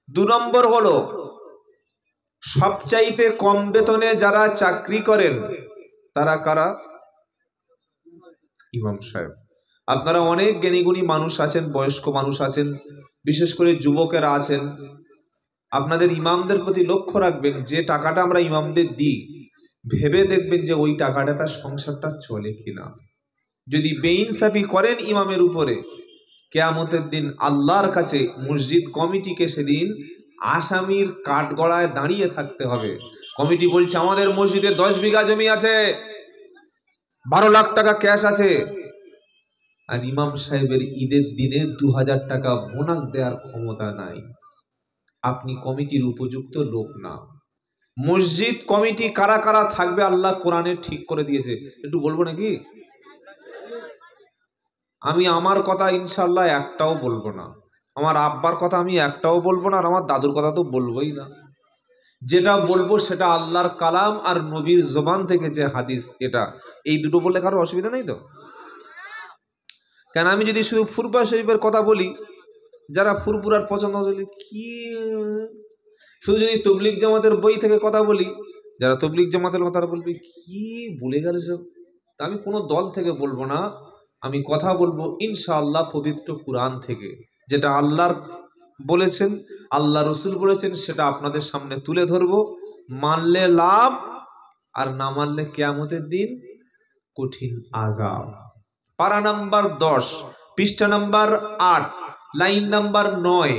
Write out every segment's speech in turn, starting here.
দু নম্বর হলো সবচাইতে কম বেতনে যারা চাকরি করেন তারা কারা? ইমাম সাহেব। আপনারা অনেক জ্ঞানীগুণী মানুষ আছেন, বয়স্ক মানুষ আছেন, বিশেষ করে যুবকেরা আছেন, আপনাদের ইমামদের প্রতি লক্ষ্য রাখবেন। যে টাকাটা আমরা ইমামদের দিই, ভেবে দেখবেন যে ওই টাকাটা তার সংসারটা চলে কিনা। যদি বেইনসাফি করেন ইমামের উপরে, কিয়ামতের দিন আল্লাহর কাছে মসজিদ কমিটিকে সেদিন আসামির কাঠগড়ায় দাঁড়িয়ে থাকতে হবে। কমিটি বলছে আমাদের মসজিদে 10 বিঘা জমি আছে, 12 লাখ টাকা ক্যাশ আছে, আর ইমাম সাহেবের ঈদের দিনে 2000 টাকা বোনাস দেওয়ার ক্ষমতা নাই। আপনি কমিটির উপযুক্ত লোক না। মসজিদ কমিটি কারা কারা থাকবে আল্লাহ কোরআনে ঠিক করে দিয়েছে। একটু বলবো নাকি? আমি আমার কথা ইনশাল্লাহ একটাও বলবো না, আমার আব্বার কথা আমি একটাও বলবো না, আর আমার দাদুর কথা তো বলবোই না। যেটা বলবো সেটা আল্লাহর কালাম আর নবীর জবান থেকে যে হাদিস, এটা এই দুটো বললে কারো অসুবিধা নেই তো? কেন আমি যদি শুধু ফুরফুরা শরীফের কথা বলি, যারা ফুরফুরার পছন্দ বলি কি, শুধু যদি তবলিগ জামাতের বই থেকে কথা বলি, যারা তবলিগ জামাতের কথা বলবে কি ভুলে গেল সব। তা আমি কোনো দল থেকে বলবো না, আমি কথা বলবো ইনশাআল্লাহ পবিত্র কুরআন থেকে। যেটা আল্লাহর বলেছেন, আল্লাহ রসুল বলেছেন, সেটা আপনাদের সামনে তুলে ধরবো। মানলে লাভ, আর না মানলে কিয়ামতের দিন কঠিন আযাব। পারা নাম্বার 10, পৃষ্ঠা নাম্বার 8, লাইন নাম্বার 9,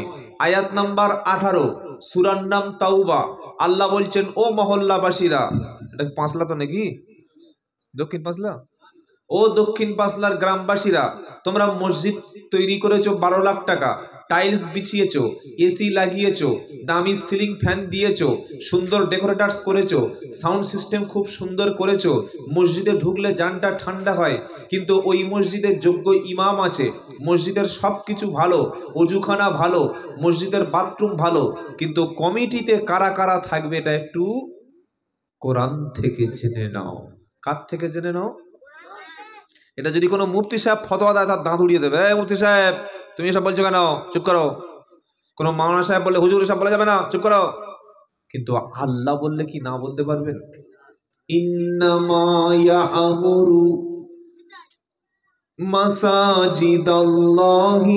আয়াত নাম্বার 18, সূরার নাম তাওবা। আল্লাহ বলছেন, ও মহল্লাবাসীরা, এটা পাঁচলা তো নাকি? দক্ষিণ পাঁচলা? ও দক্ষিণ পাঁচলার গ্রামবাসীরা, তোমরা মসজিদ তৈরি করেছো 12 লাখ টাকা, টাইলস বিছিয়েছো, এসি লাগিয়েছো, দামি সিলিং ফ্যান দিয়েছো, সুন্দর ডেকোরেটার্স করেছো, সাউন্ড সিস্টেম খুব সুন্দর করেছো, মসজিদে ঢুকলে জানটা ঠান্ডা হয়, কিন্তু ওই মসজিদের যোগ্য ইমাম আছে, মসজিদের সব কিছু ভালো, অজুখানা ভালো, মসজিদের বাথরুম ভালো, কিন্তু কমিটিতে কারা কারা থাকবে এটা একটু কোরআন থেকে জেনে নাও। কার থেকে জেনে নাও? এটা যদি কোনো মুফতি সাহেব ফতোয়া দেয়, তার দাঁত উড়িয়ে দেবে। এই মুফতি সাহেব, তুমি এসব বলছো কেন? চুপ করো। কোনো মাওলানা সাহেব বললে হুজুর এসব বলা যাবে না, চুপ করো। কিন্তু আল্লাহ বললে কি না বলতে পারবেন? ইন্নামা ইয়া'মুরু মাসাজিদাল্লাহি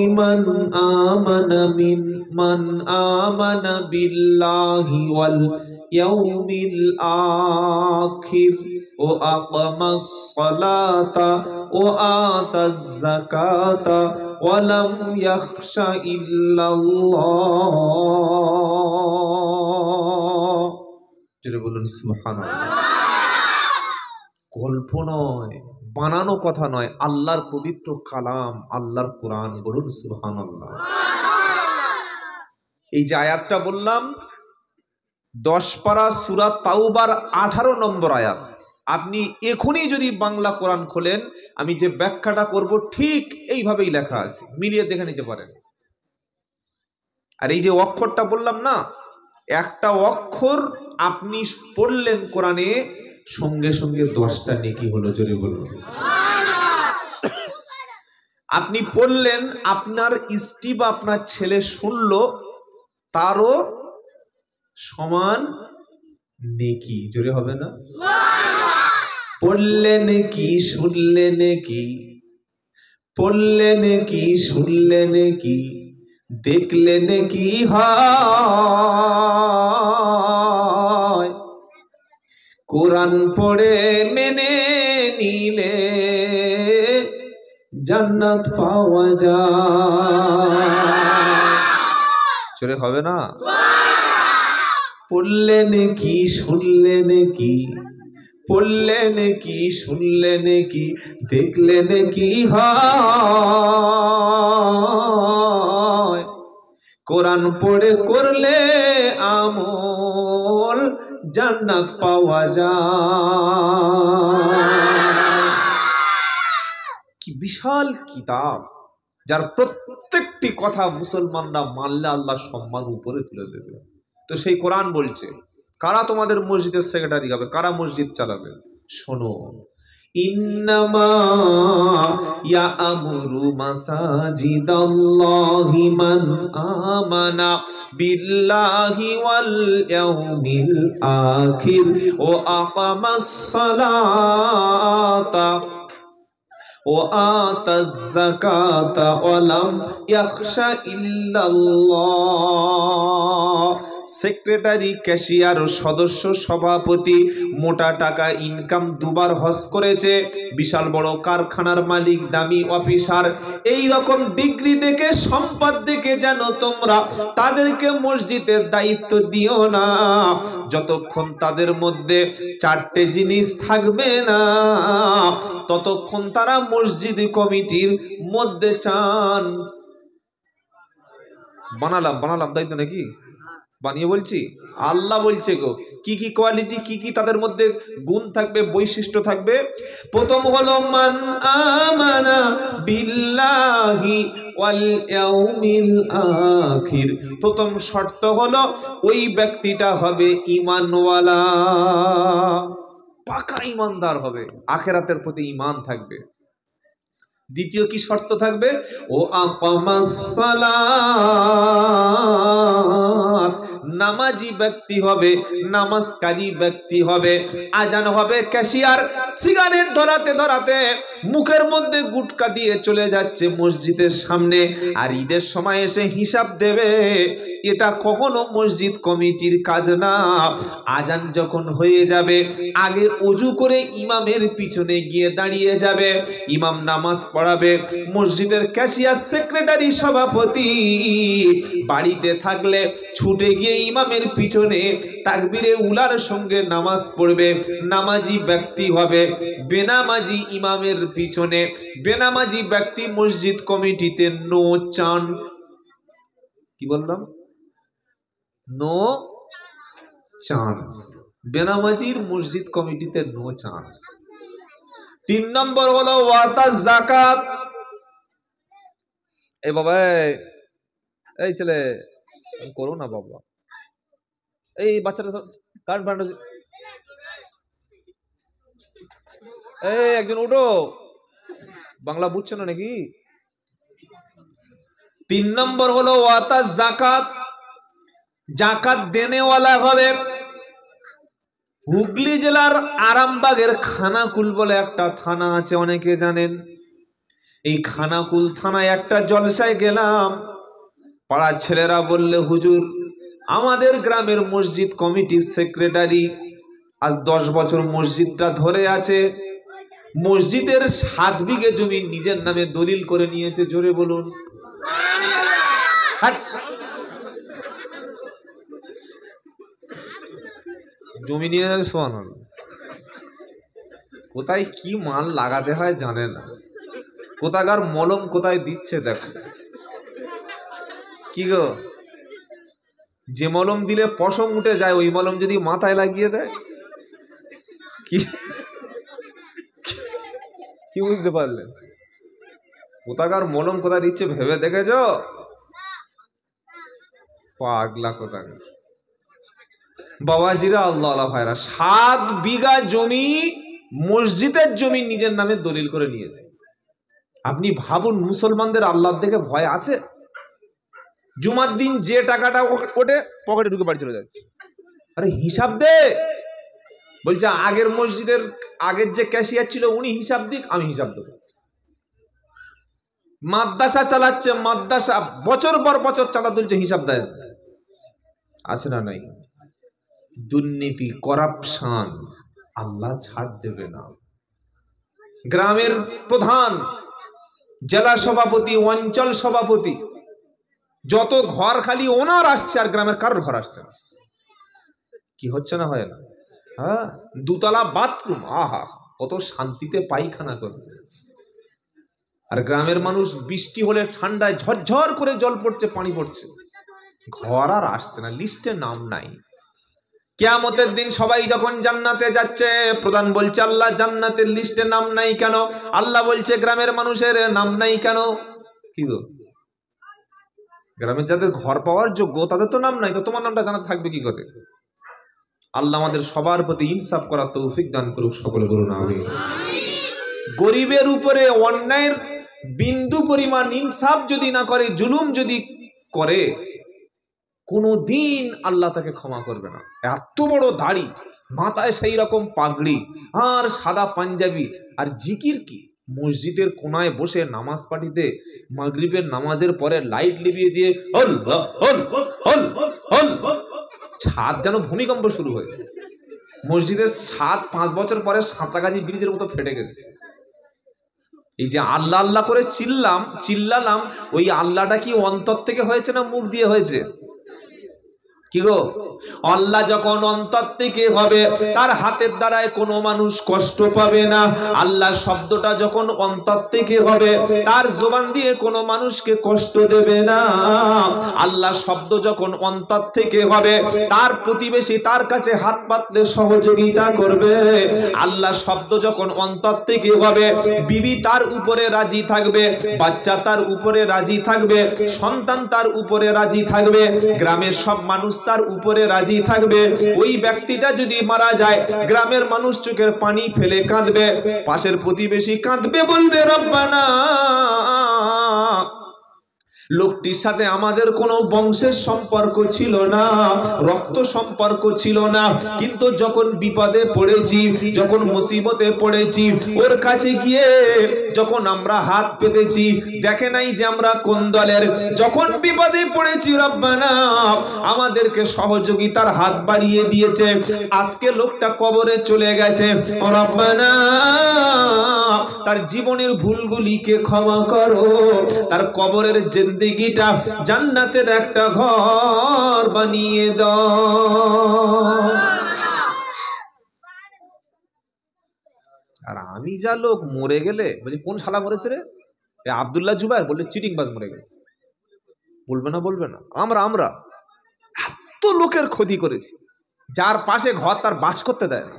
মান আমানা বিল্লাহি ওয়াল ইয়াউমিল আখির ও আকামাস সালাতা ও আতাজ যাকাতা ওয়া লাম ইয়াখশা ইল্লাল্লাহ। জোরে বলুন সুবহানাল্লাহ। গল্প নয়, বানানো কথা নয়, আল্লাহর পবিত্র কালাম, আল্লাহর কোরআন। বলুন সুবহানাল্লাহ। এই যে আয়াতটা বললাম, 10 পারা সূরা তাওবার 18 নম্বর আয়াত। আপনি এখনই যদি বাংলা কোরআন খোলেন, আমি যে ব্যাখ্যাটা করব ঠিক এইভাবেই লেখা আছে, মিলিয়ে দেখে নিতে পারেন। আর এই যে অক্ষরটা বললাম না, একটা অক্ষর আপনি পড়লেন কোরআনে, সঙ্গে সঙ্গে 10টা নেকি হলো। জোরে বলুন। আপনি পড়লেন, আপনার স্ত্রী বা আপনার ছেলে শুনলো, তারও সমান নেকি। জোরে হবে না? পড়লে নেকি, শুনলে নেকি, পড়লে নেকি, শুনলে নেকি, দেখলে নেকি হয়। কোরআন পড়ে মেনে নিলে জান্নাত পাওয়া যায়। চলে হবে না? পড়লে নেকি, শুনলে নেকি, পড়লে নেকি, শুনলে নেকি, দেখলে নেকি হয়। কোরআন পড়ে করলে আমল, জান্নাত পাওয়া যায়। কি বিশাল কিতাব, যার প্রত্যেকটি কথা মুসলমানরা মানলে আল্লাহ সম্মান উপরে তুলে দেবে। তো সেই কোরআন বলছে, কারা তোমাদের মসজিদের সেক্রেটারি হবে, কারা মসজিদ চালাবে? শোনো, ইন্নামা ইয়া'মুরু মাসাজিদাল্লাহি মান আমানা বিল্লাহি ওয়াল ইয়াউমিল আখির ওয়া আকামাস সালাতা وآتى الزكاة ولم يخش إلا الله। সেক্রেটারি, ক্যাশিয়ার, সদস্য, সভাপতি মোটা টাকা ইনকাম, দুবার হজ করেছে, বিশাল বড় কারখানার মালিক, দামি অফিসার, এই রকম ডিগ্রি দেখে, সম্পদ দেখে যেন তোমরা তাদেরকে মসজিদের দায়িত্ব দিও না যতক্ষণ তাদের মধ্যে চারটে জিনিস থাকবে না ততক্ষণ তারা মসজিদ কমিটির মধ্যে চান্স বানালাম তাই তো নাকি? বানিয়ে বলছি, আল্লাহ বলছে গো কি কি কোয়ালিটি, কি কি তাদের মধ্যে গুণ থাকবে, বৈশিষ্ট্য থাকবে। প্রথম হলো মান আমানা বিল্লাহি ওয়াল ইয়াউমিল আখির। প্রথম শর্ত হলো ওই ব্যক্তিটা হবে ঈমানওয়ালা, পাকা ঈমানদার হবে, আখিরাতের প্রতি ঈমান থাকবে। দ্বিতীয় কি শর্ত থাকবে? ও আকামাস সালাত, নামাজি ব্যক্তি হবে, নামাজকারী ব্যক্তি হবে। আজান হবে, ক্যাশিয়ার সিগারেট ধরাতে ধরাতে মুখের মধ্যে গুটকা দিয়ে চলে যাচ্ছে মসজিদের সামনে, আর ঈদের সময় এসে হিসাব দেবে, এটা কখনো মসজিদ কমিটির কাজ না। আজান যখন হয়ে যাবে আগে ওযু করে ইমামের পিছনে গিয়ে দাঁড়িয়ে যাবে, ইমাম নামাজ পড়াবে। মসজিদের ক্যাশিয়ার, সেক্রেটারি, সভাপতি বাড়িতে থাকলে ছুটে গিয়ে ইমামের পিছনে তাকবীরে উলার সঙ্গে নামাজ পড়বে, নামাজি ব্যক্তি হবে। বেনামাজি ইমামের পিছনে, বেনামাজি ব্যক্তি মসজিদ কমিটিতে নো চান্স। কি বললাম? No chance. বেনামাজির মসজিদ কমিটিতে নো চান্স। 3 নম্বর হলো ওয়াতা যাকাত। এই বাবা, এই ছেলে করো না বাবা, এই বাচ্চাটা কারেন্ট ফান্ড, এই একজন উঠো, বাংলা বুঝছো না নাকি? 3 নম্বর হলো ওয়াতা যাকাত, যাকাত দেনেওয়ালা হবে। হুগলি জেলার আরামবাগের খানাকুল বলে একটা থানা আছে, অনেকে জানেন। এই খানাকুল থানায় একটা জলসায় গেলাম, পাড়ার ছেলেরা বললে হুজুর আমাদের গ্রামের মসজিদ কমিটির সেক্রেটারি আজ 10 বছর মসজিদটা ধরে আছে, মসজিদের 7 বিঘে জমি নিজের নামে দলিল করে নিয়েছে। জোরে বলুন। জমি নিয়ে যাবে সোয়ান, কোথায় কি মাল লাগাতে হয় জানে না, কোথাকার মলম কোথায় দিচ্ছে দেখো। কি গো, যে মলম দিলে পশম উঠে যায় ওই মলম যদি মাথায় লাগিয়ে দেয়, কি বুঝতে পারলেন? কোথাকার মলম কোথায় দিচ্ছে ভেবে দেখেছ? পাগলা কোথাকার বাবাজিরা, আল্লাহ আল্লাহ ভাইরা, 7 বিঘা জমি মসজিদের জমি নিজের নামে দলিল করে নিয়েছে। আপনি ভাবুন, মুসলমানদের আল্লাহর দিকে ভয় আছে? জুমার দিন যে টাকাটা ওঠে পকেটে ঢুকে বাড়ি চলে যাচ্ছে। আরে হিসাব দে, বলছে আগের মসজিদের আগের যে ক্যাশিয়ার ছিল উনি হিসাব দিক, আমি হিসাব দেবো। মাদ্রাসা চালাচ্ছে, মাদ্রাসা বছর পর বছর চাঁদা তুলছে, হিসাব দেয়। আছে না নাই? দুর্নীতি, করাপশন, আল্লাহ ছাড় দেবে না। গ্রামের প্রধান, জেলা সভাপতি, অঞ্চল সভাপতি, যত ঘর খালি ওনার আসছে আর গ্রামের কারোর ঘর আসছে না। কি হচ্ছে না? হয় না? হ্যাঁ, 2 তলা বাথরুম, আহা কত শান্তিতে পায়খানা করবে। আর গ্রামের মানুষ বৃষ্টি হলে ঠান্ডায় ঝরঝর করে জল পড়ছে, পানি পড়ছে, ঘর আর আসছে না, লিস্টে নাম নাই। কিয়ামতের দিন সবাই যখন জান্নাতে যাচ্ছে, প্রধান বলছে আল্লাহ জান্নাতের লিস্টে নাম নাই কেন? আল্লাহ বলছে গ্রামের মানুষের নাম নাই কেন? কি গো, গ্রামের যাদের ঘর পাওয়ার যোগ্য তাদের তো নাম নাই, তো তোমার নামটা জানা থাকবে কি করে? আল্লাহ আমাদের সবার প্রতি ইনসাফ করার তৌফিক দান করুক, সকলে বলুন আমিন। গরিবের উপরে অন্যায়ের বিন্দু পরিমাণ ইনসাফ যদি না করে, জুলুম যদি করে, কোনোদিন আল্লাহ তাকে ক্ষমা করবে না। এত বড় দাড়ি, মাথায় সেই রকম পাগড়ি আর সাদা পাঞ্জাবি, আর জিকির কি, মসজিদের কোনায় বসে নামাজ পাঠিতে মাগরিবের নামাজের পরে লাইট লিভিয়ে দিয়ে আল্লাহ আল্লাহ আল্লাহ আল্লাহ, ছাদ যেন ভূমিকম্প শুরু হয়েছে। মসজিদের ছাদ 5 বছর পরে সাঁতরাগাছি ব্রিজের মতো ফেটে গেছে। এই যে আল্লাহ আল্লাহ করে চিল্লালাম, ওই আল্লাহটা কি অন্তর থেকে হয়েছে না মুখ দিয়ে হয়েছে? কি গো, আল্লাহ যখন অন্তর থেকে হবে, তার হাতের দ্বারায় কোনো মানুষ কষ্ট পাবে না। আল্লাহ শব্দটা যখন অন্তর থেকে হবে, তার জবান দিয়ে কোনো মানুষকে কষ্ট দেবে না। আল্লাহ শব্দ যখন অন্তর থেকে হবে, তার প্রতিবেশী তার কাছে হাত পাতলে সহযোগিতা করবে। আল্লাহ শব্দ যখন অন্তর থেকে হবে, বিবি তার উপরে রাজি থাকবে, বাচ্চা তার উপরে রাজি থাকবে, সন্তান তার উপরে রাজি থাকবে, গ্রামের সব মানুষ তার উপরে রাজি থাকবে। ওই ব্যক্তিটা যদি মারা যায়, গ্রামের মানুষ চোখের পানি ফেলে কাঁদবে, পাশের প্রতিবেশী কাঁদবে, বলবে রব্বানা, লোকটির সাথে আমাদের কোনো বংশের সম্পর্ক ছিল না, রক্ত সম্পর্ক ছিল না, কিন্তু যখন বিপদে পড়েছি, যখন মুসিবতে পড়েছি, ওর কাছে গিয়ে যখন আমরা হাত পেতেছি, দেখে নাই যে আমরা কোন দলের, যখন বিপদে পড়েছি রব্বানা আমাদেরকে সহযোগিতার হাত বাড়িয়ে দিয়েছে। আজকে লোকটা কবরে চলে গেছে, রব্বানা তার জীবনের ভুলগুলিকে ক্ষমা করো, তার কবরের জিন্দেগিটা জান্নাতের একটা ঘর বানিয়ে দাও। আর আমি যা লোক মরে গেলে বলি, কোন শালা মরেছে রে? আব্দুল্লাহ জুবায়ের বললে চিটিংবাজ মরে গেছে, বলবে না বলবে না। আমরা এত লোকের ক্ষতি করেছি, যার পাশে ঘর তার বাস করতে দেয় না।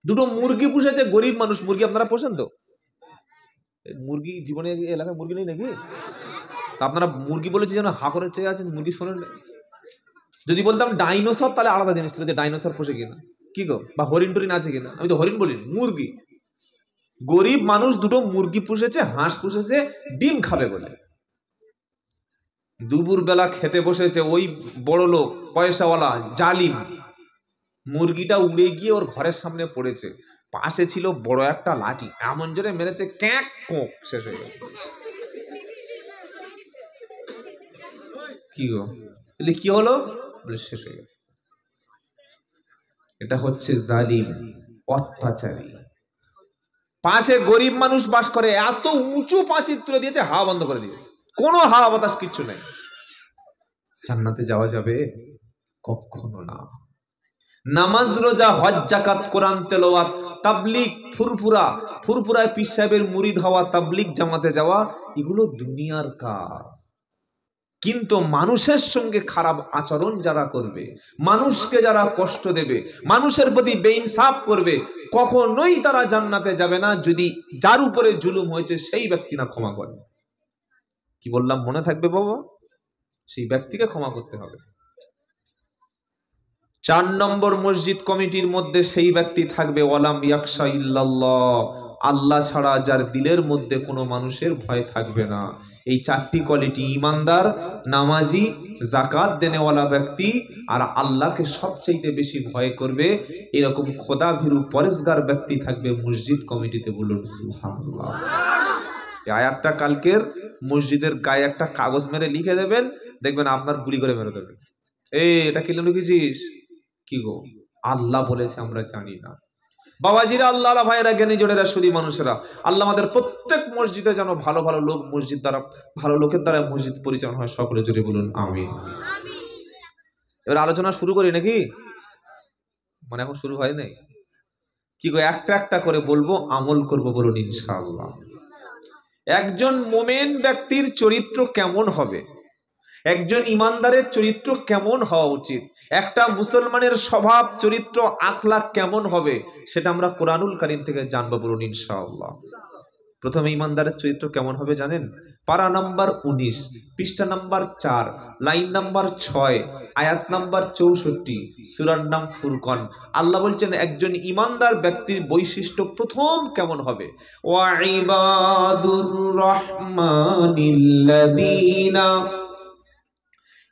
দুটো মুরগি পুষেছে গরিব মানুষ, মুরগি আপনারা পোষেন তো? মুরগি জীবনে এলাকায় মুরগি নেই নাকি? তা আপনারা মুরগি বলেছি যেন হা করে চেয়ে আছেন, মুরগি শোনেন। যদি বলতাম ডাইনোসর, তাহলে আলাদা জিনিস ছিল, যে ডাইনোসর পোষে কিনা, কি গো, বা হরিণ টরিন আছে কিনা। আমি তো হরিণ বলি, মুরগি। গরিব মানুষ দুটো মুরগি পুষেছে, হাঁস পুষেছে, ডিম খাবে বলে। দুপুর বেলা খেতে বসেছে, ওই বড় লোক পয়সাওয়ালা জালিম, মুরগিটা উড়ে গিয়ে ওর ঘরের সামনে পড়েছে, পাশে ছিল বড় একটা লাঠি, এমন জোরে মেরেছে, ক্যাঁক কোঁক, শেষ হয়ে গেল। কি গো, কি হলো? বলে শেষ হয়ে গেল। এটা হচ্ছে জালিম, অত্যাচারী। পাশে গরিব মানুষ বাস করে, এত উঁচু পাঁচিল তুলে দিয়েছে, হাওয়া বন্ধ করে দিয়েছে, কোনো হাওয়া বাতাস কিচ্ছু নেই। জান্নাতে যাওয়া যাবে? কখনো না। নামাজ, রোজা, হজ, যাকাত, কোরআন তেলাওয়াত, তাবলীগ, ফুরফুরায় পীর সাহেবের মুরিদ হওয়া, তাবলীগ জামাতে যাওয়া, এগুলো দুনিয়ার কাজ। কিন্তু মানুষের সঙ্গে খারাপ আচরণ যারা করবে, মানুষকে যারা কষ্ট দেবে, মানুষের প্রতি বেইনসাফ করবে, কখনোই তারা জান্নাতে যাবে না, যদি যার উপরে জুলুম হয়েছে সেই ব্যক্তি না ক্ষমা করে। কি বললাম মনে থাকবে বাবা? সেই ব্যক্তিকে ক্ষমা করতে হবে। 4 নম্বর মসজিদ কমিটির মধ্যে সেই ব্যক্তি থাকবে ওয়ালাম ইয়াকশা ইল্লাল্লাহ, আল্লাহ ছাড়া যার দিলের মধ্যে কোনো মানুষের ভয় থাকবে না। এই 4টি কোয়ালিটি, ইমানদার, নামাজি, যাকাত দেনেওয়ালা ব্যক্তি, আর আল্লাহকে সবচেয়ে বেশি ভয় করবে, এরকম খোদা ভীরু পরেশগার ব্যক্তি থাকবে মসজিদ কমিটিতে। বলুন সুবহানাল্লাহ। এই আয়াতটা কালকের মসজিদের গায়ে একটা কাগজ মেরে লিখে দেবেন, দেখবেন আপনার গুলি করে মেরে দেবে। এটা কি লিখেছিস? কি গো, আল্লাহ বলেছে, আমরা জানি না। বাবাজিরা, আল্লাহ ভাইরা, জ্ঞানী জোড়েরা, সুদী মানুষেরা, আল্লাহ আমাদের প্রত্যেক মসজিদে যেন ভালো ভালো লোক, মসজিদ দ্বারা ভালো লোকের দ্বারা মসজিদ পরিচালনা হয়, সকলে জোরে বলুন আমিন। এবার আলোচনা শুরু করি নাকি? মানে এখন শুরু হয় নাই? কি গো, একটা একটা করে বলবো, আমল করব, বলুন ইনশাআল্লাহ। একজন মুমিন ব্যক্তির চরিত্র কেমন হবে, একজন ইমানদারের চরিত্র কেমন হওয়া উচিত, একটা মুসলমানের স্বভাব চরিত্র আখলাক কেমন হবে, সেটা আমরা কোরআনুল কারীম থেকে জানবো, বলুন ইনশাআল্লাহ। প্রথম ইমানদারের চরিত্র কেমন হবে জানেন? পারা নাম্বার 19, পৃষ্ঠা নাম্বার 4, লাইন নাম্বার 6, আয়াত নাম্বার 64, সূরার নাম ফুরকান। আল্লাহ বলছেন একজন ইমানদার ব্যক্তির বৈশিষ্ট্য প্রথম কেমন হবে। ওয়া ইবাদুর রহমানিল্লাযীনা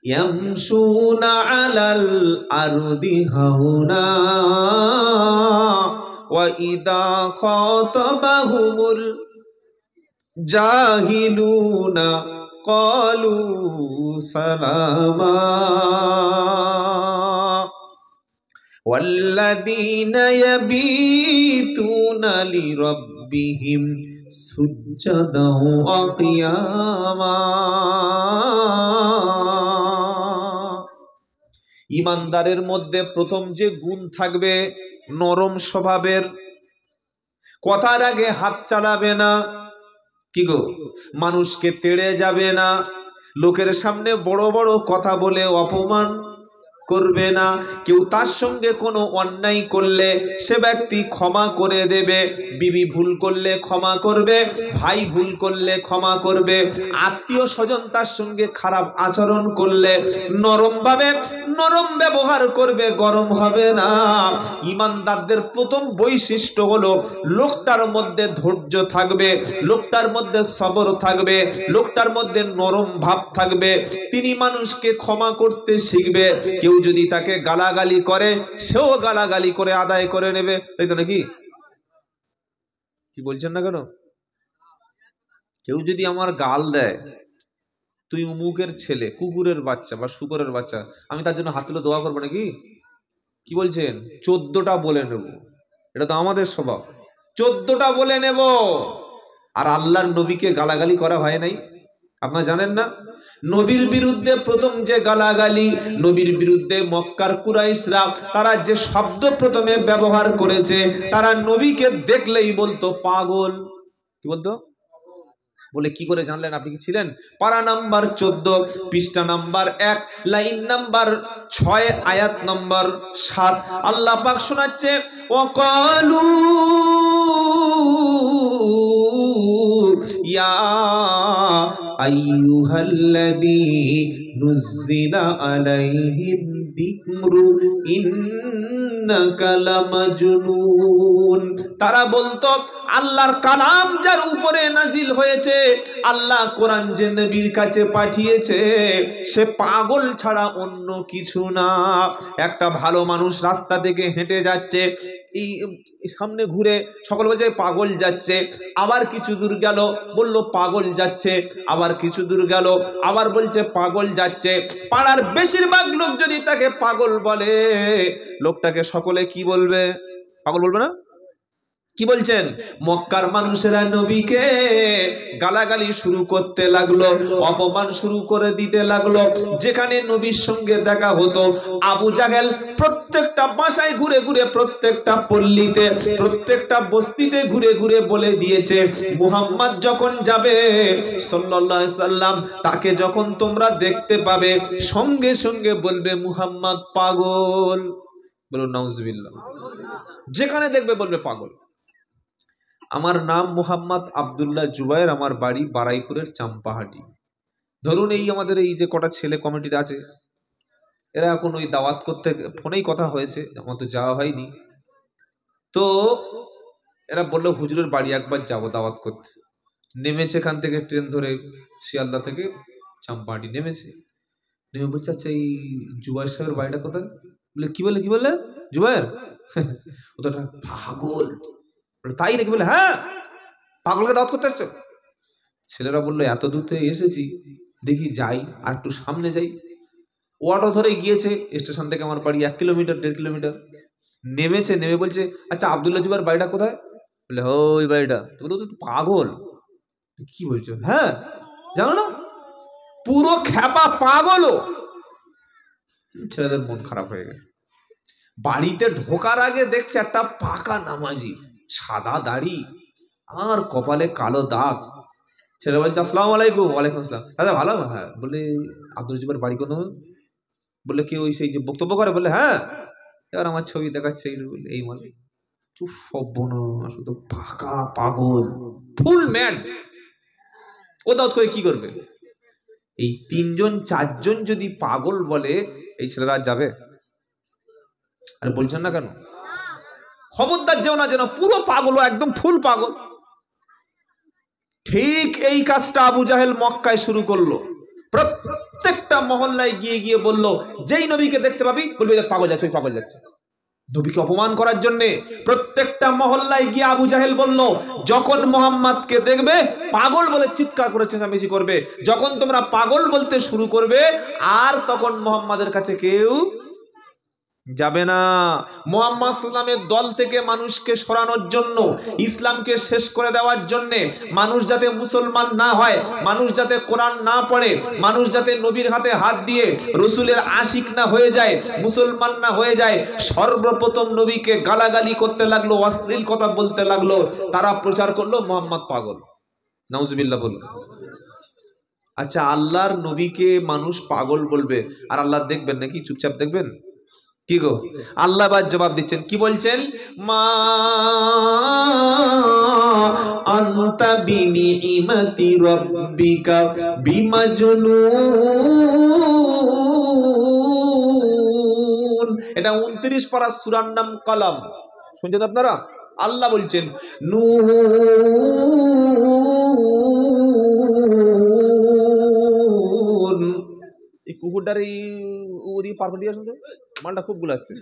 ইয়ামশুনা আলাল আরদি হাওনা ওয়া ইদা খাতাবাহুমুল জাহিলুনা ক্বালু সালামা ওয়াল্লাযীনা ইয়াবীতুনা লিরাব্বিহিম সুজ্জাদাও ওয়া কিয়ামা। ইমানদারের মধ্যে প্রথম যে গুণ থাকবে নরম স্বভাবের, কথার আগে হাত চালাবে না, কি গো, মানুষকে তেড়ে যাবে না, লোকের সামনে বড় বড় কথা বলে অপমান করবে না, কেউ তার সঙ্গে কোনো অন্যায় করলে সে ব্যক্তি ক্ষমা করে দেবে, বিবি ভুল করলে ক্ষমা করবে, ভাই ভুল করলে ক্ষমা করবে, আত্মীয় স্বজন তার সঙ্গে খারাপ আচরণ করলে নরমভাবে নরম ব্যবহার করবে, গরম হবে না। ইমানদারদের প্রথম বৈশিষ্ট্য হলো লোকটার মধ্যে ধৈর্য থাকবে, লোকটার মধ্যে সবর থাকবে, লোকটার মধ্যে নরম ভাব থাকবে, তিনি মানুষকে ক্ষমা করতে শিখবে। কেউ যদি তাকে গালাগালি করে সেও গালাগালি করে আদায় করে নেবে, তাই তো নাকি? কি বলছেন না কেন? কেউ যদি আমার গাল দেয়, তুই উমুকের ছেলে, কুকুরের বাচ্চা বা শুকরের বাচ্চা, আমি তার জন্য হাত তুলে দোয়া করবো নাকি? কি বলছেন? 14টা বলে নেব, এটা তো আমাদের স্বভাব, 14টা বলে নেব। আর আল্লাহর নবীকে গালাগালি করা হয় নাই, আপনারা জানেন না? নবীর বিরুদ্ধে প্রথম যে গালাগালি, নবীর বিরুদ্ধে মক্কার কুরাইশরা তারা যে শব্দ প্রথমে ব্যবহার করেছে, তারা নবীকে দেখলেই বলতো পাগল। কি বলতো? বলে কি করে জানলেন? আপনি কি ছিলেন? পারা নাম্বার 14, পৃষ্ঠা নাম্বার 1, লাইন নাম্বার 6, আয়াত নাম্বার 7, আল্লাহ পাক শোনাচ্ছে, ওয়াকালু ইয়া আইয়ুহাল্লাযী নুজ্জিলা আলাইহিদ যিকরু ইন্নাকা লামাজনুন। তারা বলতো আল্লাহর কালাম যার উপরে নাজিল হয়েছে, আল্লাহ কোরআন যে নবীর কাছে পাঠিয়েছে, সে পাগল ছাড়া অন্য কিছু না। একটা ভালো মানুষ রাস্তা থেকে হেঁটে যাচ্ছে, এই সামনে ঘুরে সকল বলছে পাগল যাচ্ছে, আবার কিছু দূর গেল বললো পাগল যাচ্ছে, আবার কিছু দূর গেল আবার বলছে পাগল যাচ্ছে। পাড়ার বেশিরভাগ লোক যদি তাকে পাগল বলে, লোকটাকে সকলে কি বলবে? পাগল বলবে না? কি বলছেন? মক্কার মানুষেরা নবীকে গালাগালি শুরু করতে লাগলো, অপমান শুরু করে দিতে লাগলো। যেখানে নবীর সঙ্গে দেখা হতো, আবু জাহেল প্রত্যেকটা বাসায় ঘুরে ঘুরে, প্রত্যেকটা পল্লীতে, প্রত্যেকটা বস্তিতে ঘুরে ঘুরে বলে দিয়েছে, মুহাম্মদ যখন যাবে সাল্লাল্লাহু আলাইহি সাল্লাম, তাকে যখন তোমরা দেখতে পাবে সঙ্গে সঙ্গে বলবে মুহাম্মদ পাগল। বলুন নাউজুবিল্লাহ। যেখানে দেখবে বলবে পাগল। আমার নাম মুহাম্মদ আব্দুল্লাহ জুবায়ের, আমার বাড়ি বারাইপুরের চাম্পাহাটি। ধরুন এই আমাদের এই যে কটা ছেলে কমিটির আছে, এরা এখন ওই দাওয়াত করতে, ফোনেই কথা হয়েছে, আমার তো যাওয়া হয়নি, তো এরা বললো হুজুরের বাড়ি একবার যাবো দাওয়াত করতে। নেমেছে এখান থেকে ট্রেন ধরে, শিয়ালদা থেকে চাম্পাহাটি নেমেছে, নেমে বলছে আচ্ছা এই জুবায়ের সাহেবের বাড়িটা কোথায়? বলে কি বলে, কি বললে? জুবায়ের ও তো পাগল। তাই নাকি? বলে হ্যাঁ, পাগলকে দাওয়াত করতে আসছো? ছেলেরা বললো এত দূর থেকে এসেছি, দেখি যাই আর একটু সামনে যাই। অটো ধরে গিয়েছে, স্টেশন থেকে আমার বাড়ি 1 কিলোমিটার 1.5 কিলোমিটার। নেমেছে, নেমে বলছে আচ্ছা আব্দুল্লাহ জুবায়ের বাড়িটা কোথায়? বলে ওই বাড়িটা। তো বলে তো পাগল। কি বলছো? হ্যাঁ জানো না, পুরো খ্যাপা পাগলও। ছেলেদের মন খারাপ হয়ে গেছে। বাড়িতে ঢোকার আগে দেখছে একটা পাকা নামাজি, সাদা দাড়ি আর কপালে কালো দাগ। ছেলে বলছে আসসালামু আলাইকুম। ওয়ালাইকুম আসসালাম। দাদা ভালো? হ্যাঁ। বলে আব্দুল জুবায়ের বাড়ি কোন? বলে কেউ ওই সেই যে বক্তব্য করে? বলে হ্যাঁ। এবার আমার ছবি দেখাচ্ছে, এই মানে তো সর্বনাশ, তো ফাঁকা পাগল, ফুল ম্যাড। ও দাউদ করে কি করবে? এই 3 জন 4 জন যদি পাগল বলে, এই ছেলেরা যাবে? আরে বলছেন না কেন? খবরদার যেও না যেন পুরো পাগল, একদম ফুল পাগল। ঠিক এই কাজটা আবু জাহেল মক্কায় শুরু করলো। প্রত্যেকটা মহল্লায় গিয়ে গিয়ে বলল, যেই নবীকে দেখতে পাবি বলবি পাগল যাচ্ছে, ওই পাগল যাচ্ছে। নবীকে অপমান করার জন্য প্রত্যেকটা মহল্লায় গিয়ে আবু জাহেল বলল, যখন মোহাম্মদকে দেখবে পাগল বলে চিৎকার করে চেঁচামেচি করবে। যখন তোমরা পাগল বলতে শুরু করবে, আর তখন মোহাম্মদের কাছে কেউ যাবে না। মুহাম্মদ সাল্লামের দল থেকে মানুষকে সরানোর জন্য, ইসলামকে শেষ করে দেওয়ার জন্য, মানুষ যাতে মুসলমান না হয়, মানুষ যাতে কোরআন না পড়ে, মানুষ যাতে নবীর হাতে হাত দিয়ে রসুলের আশিক না হয়ে যায়, মুসলমান না হয়ে যায়, সর্বপ্রথম নবীকে গালাগালি করতে লাগলো, অশ্লীল কথা বলতে লাগলো। তারা প্রচার করলো মুহাম্মদ পাগল। নাউজুবিল্লাহ বলুন। আচ্ছা, আল্লাহর নবীকে মানুষ পাগল বলবে আর আল্লাহ দেখবেন নাকি? চুপচাপ দেখবেন? কি গো, আল্লাহ বাদ জবাব দিচ্ছেন, কি বলছেন? মা আনতা বিনিইমাতি রাব্বিকা বিমাজনুন। এটা 29 পারা সূরার নাম কলম। শুনছেন আপনারা? আল্লাহ বলছেন নুন। এই কুকুরটার এই ওদি পারফেক্ট দিয়ে শুনতে মালটা খুব গুলাচ্ছে।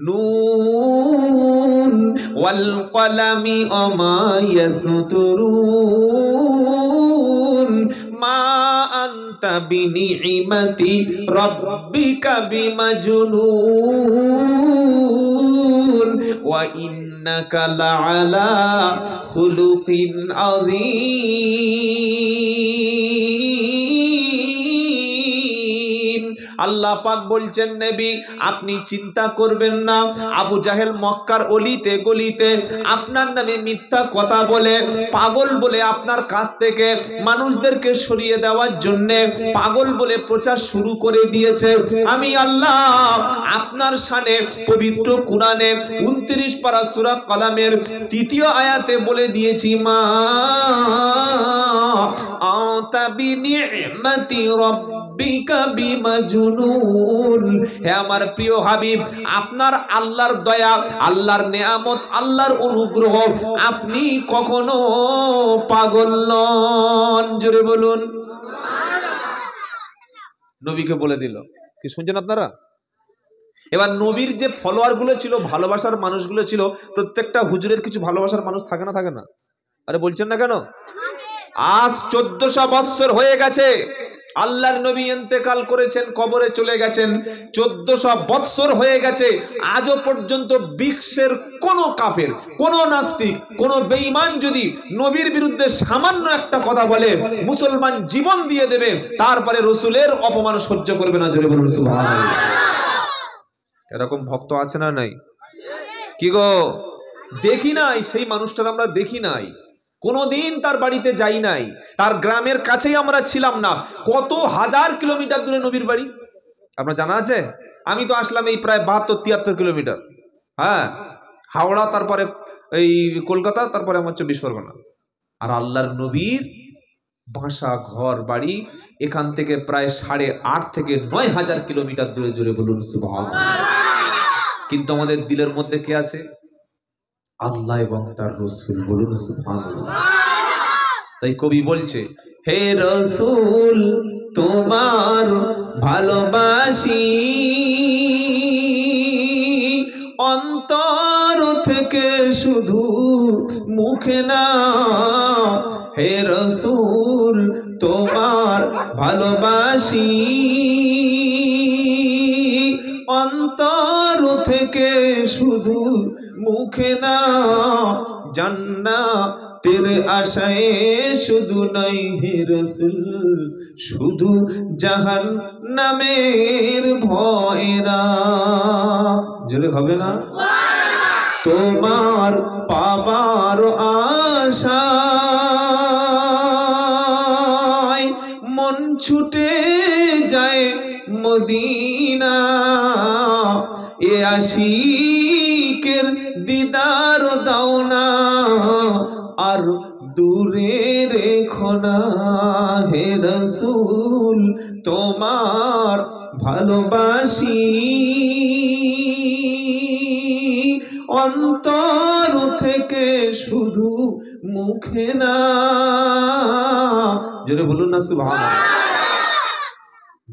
নুন ওয়াল কলামি ওমা ইয়াসতুরুন মা আনতা বিনিইমাতি রাব্বিকা বিমাজনুন ওয়া ইন্নাকা লাআলা খুলুকিন আযীম। আল্লাহ পাক বলছেন, নবী আপনি চিন্তা করবেন না, আবু জাহেল মক্কার অলিতে গলিতে আপনার নামে মিথ্যা কথা বলে, পাগল বলে আপনার কাছ থেকে মানুষদেরকে সরিয়ে দেওয়ার জন্য পাগল বলে প্রচার শুরু করে দিয়েছে। আমি আল্লাহ আপনার শানে পবিত্র কুরআনে 29 পারা সূরা কলমের 3য় আয়াতে বলে দিয়েছি, মা আতা বিনিইমাতি রাব্বিকা বিমাজনুন। হে আমার প্রিয় হাবিব, আপনার আল্লাহর দয়া, আল্লাহর নেয়ামত, আল্লাহর অনুগ্রহ, আপনি কখনো পাগল নন। জোরে বলুন সুবহানাল্লাহ। নবীকে বলে দিল। কি শুনছেন আপনারা? এবার নবীর যে ফলোয়ার গুলো ছিল, ভালোবাসার মানুষগুলো ছিল, প্রত্যেকটা হুজুরের কিছু ভালোবাসার মানুষ থাকে না? থাকে না? আরে বলছেন না কেন? আজ 1400 বৎসর হয়ে গেছে, আল্লাহর নবী ইন্তেকাল করেছেন, কবরে চলে গেছেন। 1400 বৎসর হয়ে গেছে, আজও পর্যন্ত বিশ্বের কোন কাফের, কোন নাস্তিক, কোন বেঈমান যদি নবীর বিরুদ্ধে সামান্য একটা কথা বলে, মুসলমান জীবন দিয়ে দেবে, তারপরে রসুলের অপমান সহ্য করবে না। জোরে বলুন সুবহানাল্লাহ। এরকম ভক্ত আছে না নাই? কি গো, দেখি নাই? সেই মানুষটার আমরা দেখি নাই, কোনদিন তার বাড়িতে যাই নাই, তার গ্রামের কাছেই আমরা ছিলাম না। কত হাজার কিলোমিটার দূরে নবীর বাড়ি, আপনার জানা আছে? আমি তো আসলাম এই প্রায় 72-73 কিলোমিটার। হ্যাঁ, হাওড়া, তারপরে এই কলকাতা, তারপরে আমার 24 পরগনা। আর আল্লাহর নবীর বাসা, ঘর, বাড়ি এখান থেকে প্রায় 8.5 থেকে 9 হাজার কিলোমিটার দূরে। জোরে বলুন সুবহানাল্লাহ। কিন্তু আমাদের দিলের মধ্যে কে আছে? আল্লাহ এবং তার রসুল। বলুন সুবহানাল্লাহ। তাই কবি বলছে, হে রসুল তোমার ভালোবাসি, অন্তর থেকে শুধু মুখে না। হে রসুল তোমার ভালোবাসি, অন্তর থেকে শুধু মুখে না। জান্নাতের আশায় শুধু নাই হে রসুল, শুধু জাহান্নামের ভয় না। জোরে হবে না? তোমার পাবার আশায় মন ছুটে যায় মদিনা, এ আশিকের দিদার দাও না, আর দূরে রেখো না হে রাসূল তোমার ভালোবাসি, অন্তর থেকে শুধু মুখে না। জোরে বলুন না সুবহানাল্লাহ।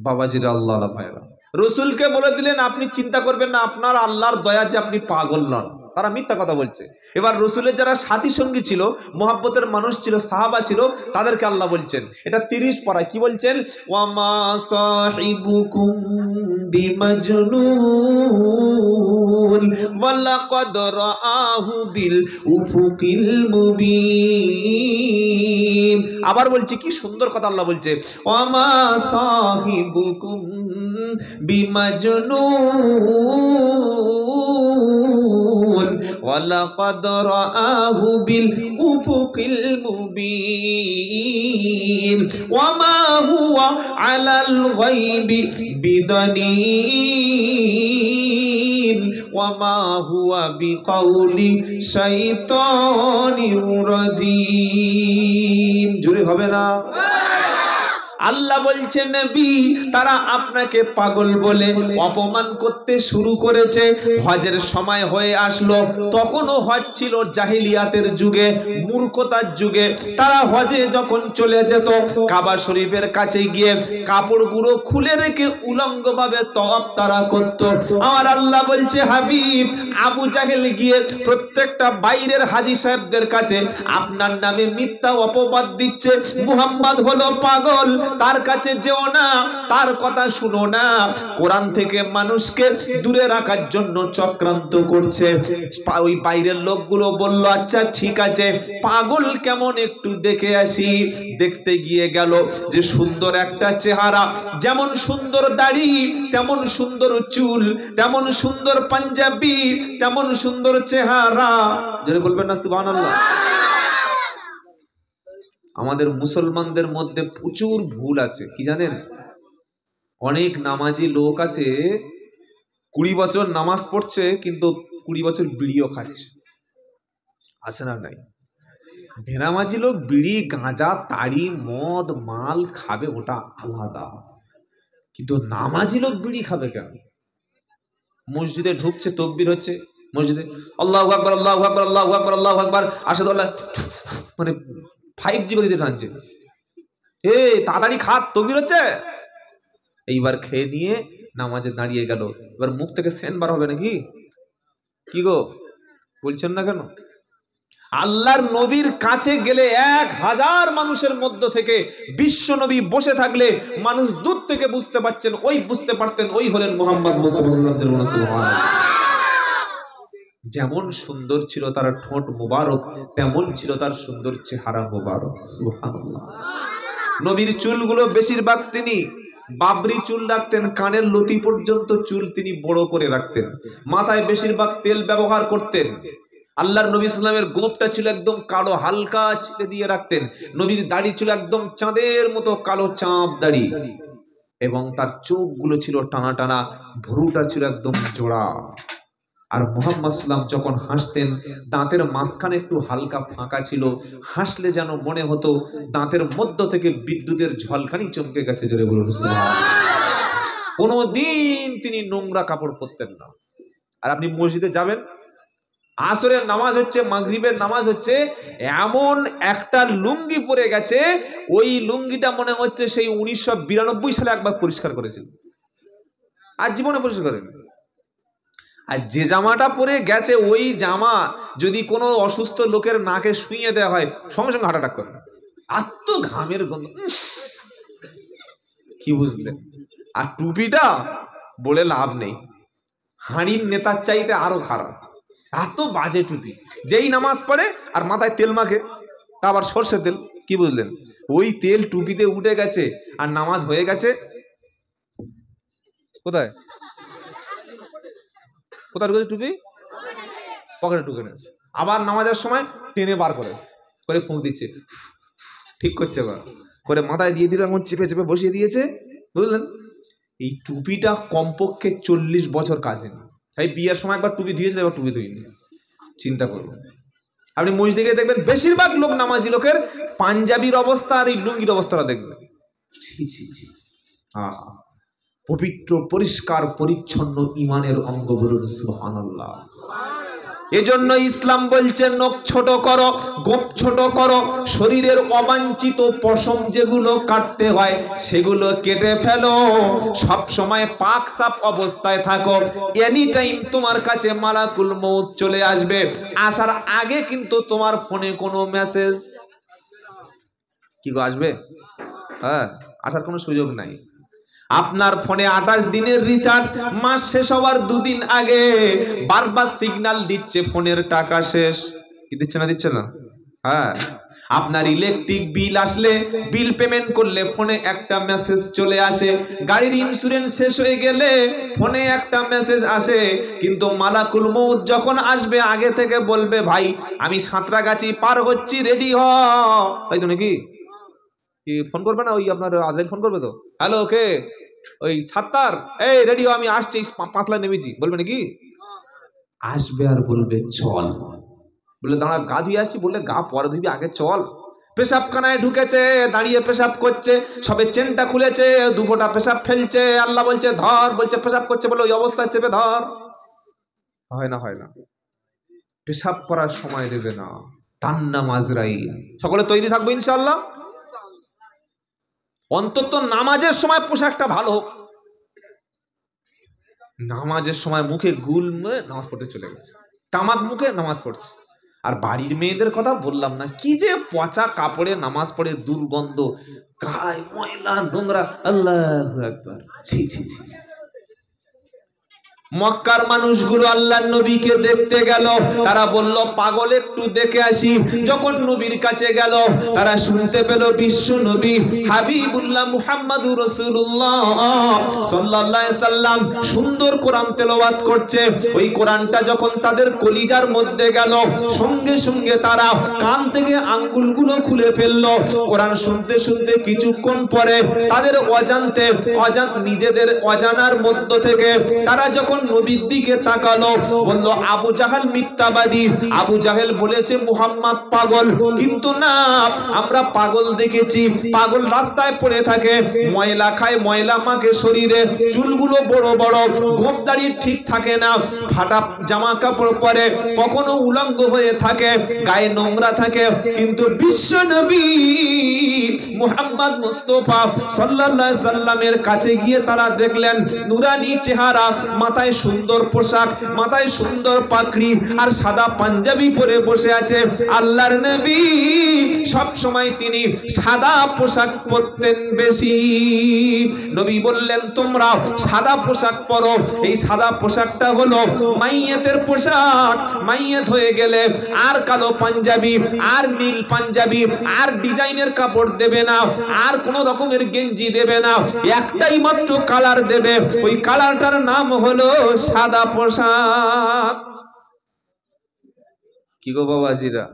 বাবাজিরা, আল্লাহ ভাইরা, রসুলকে বলে দিলেন আপনি চিন্তা করবেন না, আপনার আল্লাহর দয়া যে আপনি পাগল নন। তারা মিথ্যা কথা বলছে। এবার রসুলের যারা সাথী সঙ্গী ছিল, মোহাব্বতের মানুষ ছিল, সাহাবা ছিল, তাদেরকে আল্লাহ বলছেন, এটা 30 পারায় কি বলছেন, ওয়ামা সাহিবুকুম বিমাজনুন ওয়ালাকাদ রাআহু বিল উফুকিল মুবিন। আবার বলছি, কি সুন্দর কথা আল্লাহ বলছে, ওয়ামা সাহিবুকুম বিমাজনুন ওয়ালাকাদ রাআহু বিল উফুকিল মুবিন ওয়ামা হুয়া আলাল গায়বি বিদানীন ওয়ামা হুয়া বিকাউলি শাইতানির রাজিম। জোরে হবে না? আল্লাহ বলছেন নবী, তারা আপনাকে পাগল বলে অপমান করতে শুরু করেছে। হজের সময় হয়ে আসলো, তখনও হজ ছিল জাহিলিয়াতের যুগে, মূর্খতার যুগে। তারা হজে যখন চলে যেত, কাবা শরীফের কাছে গিয়ে কাপড়গুলো খুলে রেখে উলঙ্গভাবে তওয়াফ তারা করত। আমার আল্লাহ বলছে, হাবিব, আবু জাহেল গিয়ে প্রত্যেকটা বাইরের হাজী সাহেবদের কাছে আপনার নামে মিথ্যা অপবাদ দিচ্ছে, মুহাম্মদ হলো পাগল, তার কাছে যেও না, তার কথা শুনো না। কোরআন থেকে মানুষকে দূরে রাখার জন্য চক্রান্ত করছে। ওই বাইরের লোকগুলো বলল, আচ্ছা ঠিক আছে, পাগল কেমন একটু দেখে আসি। দেখতে গিয়ে গেল যে সুন্দর একটা চেহারা, যেমন সুন্দর দাড়ি, তেমন সুন্দর চুল, তেমন সুন্দর পাঞ্জাবি, তেমন সুন্দর চেহারা। যারা বলবেন না সুবহানাল্লাহ। আমাদের মুসলমানদের মধ্যে প্রচুর ভুল আছে, কি জানেন? অনেক নামাজি লোক আছে, 20 বছর নামাজ পড়ছে, কিন্তু 20 বছর বিড়িও খাচ্ছে। আছে না নাই? বেনামাজি লোক বিড়ি, গাঁজা, তাড়ি, মদ, মাল খাবে, ওটা আলাদা, কিন্তু নামাজি লোক বিড়ি খাবে কেন? মসজিদে ঢুকছে, তকবীর হচ্ছে মসজিদে, আল্লাহু আকবার, আল্লাহু আকবার, আল্লাহু আকবার, আল্লাহু আকবার, আশহাদু আল্লাহ, মানে 5G করে দিতে টানছে। তাড়াতাড়ি খাত, তকবীর হচ্ছে। এইবার খেয়ে নিয়ে নামাজে দাঁড়িয়ে গেল। এবার মুখ থেকে সেন বার হবে নাকি? কি গো বলছেন না কেন? আল্লাহর নবীর কাছে গেলে 1000 মানুষের মধ্য থেকে বিশ্ব নবী বসে থাকলে মানুষ দূর থেকে বুঝতে পারছেন, বুঝতে পারতেন ওই হলেন মুহাম্মদ মুস্তাফা সাল্লাল্লাহু আলাইহি ওয়াসাল্লাম। যেমন সুন্দর ছিল তার ঠোঁট মুবারক, তেমন ছিল তার সুন্দর চেহারা মুবারক। সুবহানাল্লাহ। নবীর চুলগুলো বেশিরভাগ তিনি বাবরি চুল রাখতেন, কানের লতি পর্যন্ত চুল তিনি বড় করে রাখতেন, মাথায় বেশিরভাগ তেল ব্যবহার করতেন। আল্লাহর নবী সাল্লামের গোঁফটা ছিল একদম কালো, হালকা ছিটে দিয়ে রাখতেন। নবীর দাড়ি ছিল একদম চাঁদের মতো কালো চাঁদ দাড়ি, এবং তার চোখগুলো ছিল টানা টানা, ভ্রুটা ছিল একদম জোড়া। আর মুহাম্মদ সাল্লাম যখন হাসতেন, দাঁতের মাঝখানে একটু হালকা ফাঁকা ছিল, হাসলে যেন মনে হতো দাঁতের মধ্য থেকে বিদ্যুতের ঝলকানি চমকে গেছে। জোরে বলুন সুবহানাল্লাহ। কোনোদিন তিনি নোংরা কাপড় পরতেন না। আর আপনি মসজিদে যাবেন, আসরের নামাজ হচ্ছে, মাগরিবের নামাজ হচ্ছে, এমন একটা লুঙ্গি পরে গেছে, ওই লুঙ্গিটা মনে হচ্ছে সেই 1992 সালে একবার পরিষ্কার করেছিল, আর জীবনে পরিষ্কার করেনি। আর যে জামাটা পরে গেছে, ওই জামা যদি কোনো অসুস্থ লোকের নাকে শুইয়ে দেওয়া হয়, সঙ্গে সঙ্গে হার্ট অ্যাটাক করে। এত ঘামের গন্ধ, কি বুঝলেন? আর টুপিটা বলে লাভ নেই, হাঁড়ির নেতার চাইতে আরো খারাপ, এত বাজে টুপি। যেই নামাজ পড়ে আর মাথায় তেল মাখে, তা আবার সর্ষে তেল, কি বুঝলেন? ওই তেল টুপিতে উঠে গেছে, আর নামাজ হয়ে গেছে কোথায়? কোথায় ঢুকেছে টুপি? পকেটে ঢুকে নিয়েছে। আবার নামাজের সময় টেনে বার করে ফুঁক দিচ্ছে, ঠিক করছে। এবার করে মাথায় দিয়ে দিল, এখন চেপে চেপে বসিয়ে দিয়েছে, বুঝলেন। এই টুপিটা কমপক্ষে 40 বছর কাজে নেই। তাই বিয়ের সময় একবার টুপি ধুয়েছিল, এবার টুপি ধুইনি। চিন্তা করুন, আপনি মসজিদে দেখবেন বেশিরভাগ লোক নামাজি লোকের পাঞ্জাবির অবস্থা আর এই লুঙ্গির অবস্থাটা দেখবেন, ছি ছি ছি, আহা। পবিত্র পরিষ্কার পরিচ্ছন্ন ইমানের অঙ্গ, বলুন সুবহানাল্লাহ। এজন্য ইসলাম বলছে নখ ছোট করো, গোপ ছোট করো, শরীরের অবাঞ্ছিত পশম যেগুলো কাটতে হয় সেগুলো কেটে ফেলো, সব সময় পাক সাফ অবস্থায় থাকো। এনি টাইম তোমার কাছে মালাকুল মউত চলে আসবে, আসার আগে কিন্তু তোমার ফোনে কোনো মেসেজ কি গো আসবে? হ্যাঁ, আসার কোনো সুযোগ নাই। আপনার ফোনে 28 দিনের রিচার্জ, মাস শেষ হওয়ার 2 দিন আগে বারবার সিগন্যাল দিচ্ছে ফোনের টাকা শেষ। কি দিচ্ছে না? দিচ্ছে না? হ্যাঁ। আপনার ইলেকট্রিক বিল আসলে, বিল পেমেন্ট করলে ফোনে একটা মেসেজ চলে আসে। গাড়ির ইন্স্যুরেন্স শেষ হয়ে গেলে ফোনে একটা মেসেজ আসে। কিন্তু মালাকুল মউত যখন আসবে আগে থেকে বলবে, ভাই আমি সাঁতরাগাছি পার হচ্ছি, রেডি হ। তাই তো নাকি? কি ফোন করবে না? ওই আপনার আজরাইল ফোন করবে তো, হ্যালো কে? ওই ছাত্তার, এই রেডি হ, আমি আসছি, 5 লাখ নেমেছি, বলবে নাকি? আসবে আর বলবে চল। বলে দাঁড়া, গা ধুয়ে আসছি, বললে গা পরে ধুবি, আগে চল। পেশাবখানায় ঢুকেছে, দাঁড়িয়ে পেশাব করছে, সবে চেনটা খুলেছে, 2 ফোঁটা পেশাব ফেলছে, আল্লাহ বলছে ধর, বলছে পেশাব করছে, বলে ওই অবস্থায় চেপে ধর। হয় না, হয় না। পেশাব করার সময় দেবে না, তার নাম আজরাইল। সকলে তৈরি থাকবো ইনশাআল্লাহ। অন্তত নামাজের সময় পোশাকটা ভালো হোক। নামাজের সময় মুখে গুল নামাজ পড়তে চলে গেছে, তামাক মুখে নামাজ পড়ছে। আর বাড়ির মেয়েদের কথা বললাম না, কি যে পচা কাপড়ে নামাজ পড়ে, দুর্গন্ধ, গায়ে ময়লা নোংরা, আল্লাহু আকবার, ছি ছি ছি। মক্কার মানুষগুলো আল্লাহর নবীকে দেখতে গেল, তারা বলল পাগল একটু দেখে আসি। যখন নবীর কাছে গেল, তারা শুনতে পেল বিশ্ব নবী হাবিবুল্লাহ মুহাম্মাদুর রাসূলুল্লাহ সাল্লাল্লাহু আলাইহি সাল্লাম সুন্দর কোরআন তেলাওয়াত করছে। ওই কোরআনটা যখন তাদের কলিজার মধ্যে গেল, সঙ্গে সঙ্গে তারা কান থেকে আঙ্গুলগুলো খুলে ফেলল। কোরআন শুনতে শুনতে কিছুক্ষণ পরে তাদের অজান্তে নিজেদের অজানার মধ্য থেকে তারা যখন নবীর দিকে তাকালো, বলল আবু জাহেল মিথ্যাবাদী। আবু জাহেল বলেছে মুহাম্মদ পাগল, কিন্তু না, আমরা পাগল দেখেছি। পাগল রাস্তায় পড়ে থাকে, ময়লা খায়, ময়লা মাখে শরীরে, চুলগুলো বড় বড়, গোঁফ দাড়ি ঠিক থাকে না, ফাটা জামা কাপড় পরে, কখনো উলঙ্গ হয়ে থাকে, গায়ে নোংরা থাকে। কিন্তু বিশ্ব নবী মুহাম্মদ মুস্তাফা সাল্লাল্লাহু আলাইহি সাল্লামের কাছে গিয়ে তারা দেখলেন নুরানি চেহারা, মাথায় সুন্দর পোশাক, মাথায় সুন্দর পাগড়ি, আর সাদা পাঞ্জাবি পরে বসে আছে। আল্লাহর নবী সব সময় তিনি সাদা পোশাক পরতেন বেশি। নবী বললেন তোমরা সাদা পোশাক পরো। এই সাদা পোশাকটা হলো মাইয়াতের পোশাক। মাইয়াত হয়ে গেলে আর কালো পাঞ্জাবি, আর নীল পাঞ্জাবি, আর ডিজাইনের কাপড় দেবে না, আর কোন রকমের গেঞ্জি দেবে না, একটাই মাত্র কালার দেবে। ওই কালারটার নাম হলো সাদা পোশাক। কি গো বাবাজিরা,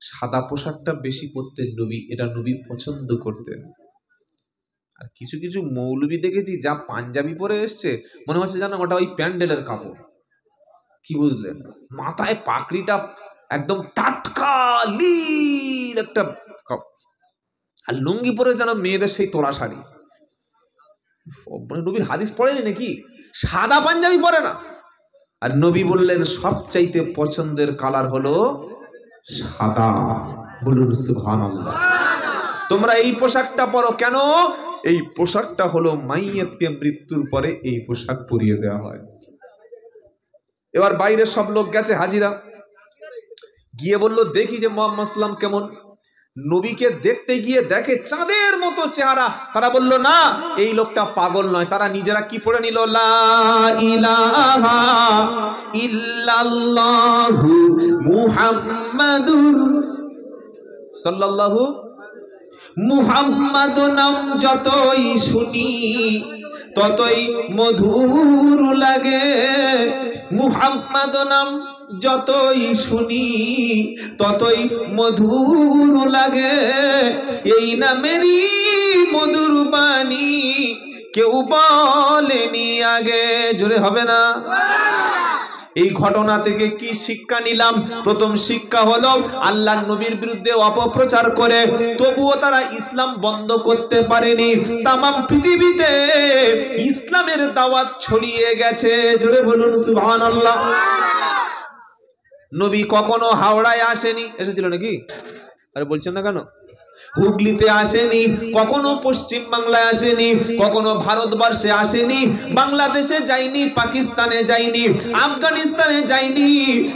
সাদা পোশাকটা বেশি পরতেন নবী, এটা নবী পছন্দ করতেন। আর কিছু কিছু মৌলবী দেখেছি যা পাঞ্জাবি পরে এসছে, মনে হচ্ছে জানো ওটা ওই প্যান্ডেলের কাপড়। কি বুঝলেন? মাথায় পাকড়িটা একদম টাটকা লীল একটা, আর লুঙ্গি পরে যেন মেয়েদের সেই তোলা শাড়ি। নবীর হাদিস পড়েনি নাকি? সাদা পাঞ্জাবি পরে না। আর নবী বললেন সবচাইতে পছন্দের কালার হলো সাদা। বলুন সুবহানাল্লাহ। তোমরা এই পোশাকটা পরো কেন? এই পোশাকটা হলো মাইয়াতকে মৃত্যুর পরে এই পোশাক পরিয়ে দেওয়া হয়। এবার বাইরের সব লোক গেছে হাজিরা, গিয়ে বলল দেখি যে মুহাম্মদ সাল্লাল্লাহু আলাইহি ওয়াসাল্লাম কেমন। নবীকে দেখতে গিয়ে দেখে চাঁদের মতো চেহারা। তারা বলল না, এই লোকটা পাগল নয়। তারা নিজেরা কি পড়ে নিল, লা ইলাহা ইল্লাল্লাহু মুহাম্মাদুর সাল্লাল্লাহু। মুহাম্মাদ নাম যতই শুনি ততই মধুর লাগে। মুহাম্মদ নাম যতই শুনি ততই মধুর লাগে। এই নামেরই মধুর বাণী কেউ বলেনি আগে। জোরে হবে না? এই ঘটনা থেকে কি শিক্ষা নিলাম? প্রথম শিক্ষা হলো আল্লাহর নবীর বিরুদ্ধে অপপ্রচার করে তবুও তারা ইসলাম বন্ধ করতে পারেনি। তামাম পৃথিবীতে ইসলামের দাওয়াত ছড়িয়ে গেছে। জোরে বলুন সুবহানাল্লাহ। নবী কখনো হাওড়ায় আসেনি, এসেছিল নাকি? আরে বলছেন না কেন? হুগলিতে আসেনি, কখনো পশ্চিম বাংলায় আসেনি, কখনো ভারতবর্ষে আসেনি, বাংলাদেশে যায়নি, পাকিস্তানে যায়নি, আফগানিস্তানে যায়নি,